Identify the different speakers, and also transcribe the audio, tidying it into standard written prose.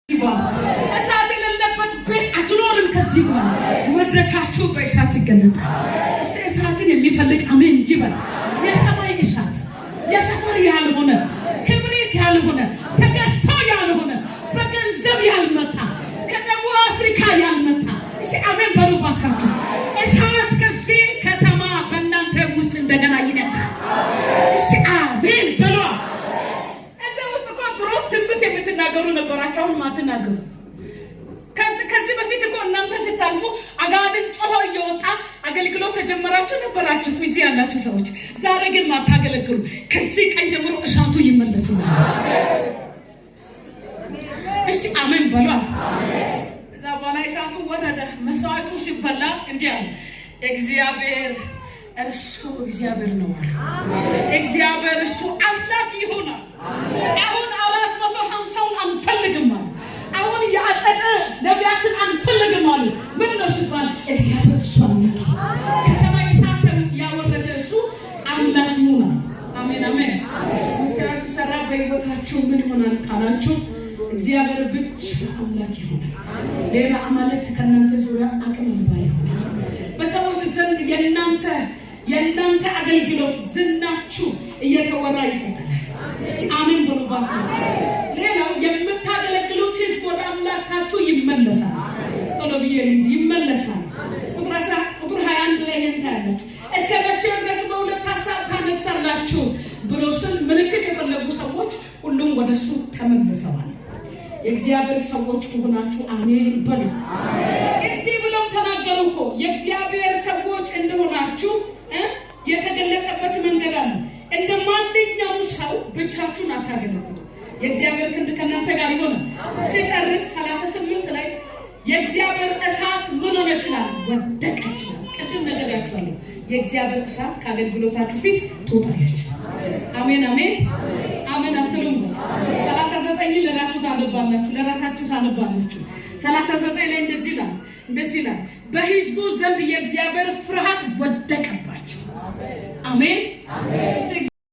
Speaker 1: እሳት የሌለበት ቤት አትኖርም። ከዚህ በኋላ መድረካችሁ በእሳት ይገለጣል። እስቲ እሳትን የሚፈልግ አሜን እንጂ በል። የሰማይ እሳት የሰፈር ያልሆነ ክብሪት ያልሆነ ተገዝቶ ያልሆነ በገንዘብ ያልመጣ ከደቡብ አፍሪካ ያልመጣ እስቲ አሜን በሉ ባካችሁ። እሳት ከዚህ ከተማ በእናንተ ውስጥ እንደገና ይነዳል። እስቲ አሜን በሉ። እዚህ ውስጥ እኮ ድሮ ትንቢት የምትናገሩ ነበራችሁ፣ አሁን ማትናገሩ። ከዚህ በፊት እኮ እናንተ ስታልፉ አጋንንት ጮሆ እየወጣ አገልግሎት ተጀመራችሁ ነበራችሁ እዚህ ያላችሁ ሰዎች። ዛሬ ግን ማታገለግሉ ከዚህ ቀን ጀምሮ እሳቱ ይመለስናል። እስቲ አሜን በሉ። እዛ በኋላ እሳቱ ወረደ። መስዋዕቱ ሲበላ እንዲህ አለ፣ እግዚአብሔር እርሱ እግዚአብሔር ነው አለ። እግዚአብሔር እሱ አምላክ ይሆናል። አሁን 450ውን አንፈልግም አለ። አሁን ያጸደ ነቢያትን አንፈልግም አሉ። ምን ነው ሲባል እግዚአብሔር እሱ አምላክ ከሰማይ እሳት ያወረደ እሱ አምላክ ይሆናል። አሜን አሜን። ምስራ ሲሰራ በሕይወታችሁ ምን ይሆናል ካላችሁ እግዚአብሔር ብቻ አምላክ ይሆናል። ሌላ አማልክት ከእናንተ ዙሪያ አቅም ይሆናል። በሰዎች ዘንድ የእናንተ አገልግሎት ዝናችሁ እየተወራ ይቀጥላል። እስቲ አሜን በሉ ባካችሁ። ሌላው የምታገለግሉት ህዝብ ወደ አምላካችሁ ይመለሳል። ቶሎብዬ ልጅ ይመለሳል። ቁጥር 21 ላይ ታያላችሁ። እስከ መቼ ድረስ በሁለት ሀሳብ ታነግሳላችሁ ብሎ ስል ምልክት የፈለጉ ሰዎች ሁሉም ወደሱ ተመልሰዋል። የእግዚአብሔር ሰዎች ከሆናችሁ አሜን በሉ። እንዲህ ብለው ተናገሩ እኮ የእግዚአብሔር ሰዎች እንደሆናችሁ የተገለጠበት መንገድ አለ። እንደ ማንኛውም ሰው ብቻችሁን አታገለግሉ። የእግዚአብሔር ክንድ ከእናንተ ጋር ይሆናል። ሲጨርስ 38 ላይ የእግዚአብሔር እሳት ምን ሆነ ይችላል? ወደቀች። ቅድም ነግሬያችኋለሁ። የእግዚአብሔር እሳት ከአገልግሎታችሁ ፊት ትወጣለች። አሜን አሜን አሜን አትሉም? 39 ለራሱ ታነባላችሁ፣ ለራሳችሁ ታነባላችሁ። 39 ላይ እንደዚህ ይላል በሕዝቡ ዘንድ የእግዚአብሔር ፍርሃት ወደቀባቸው። አሜን።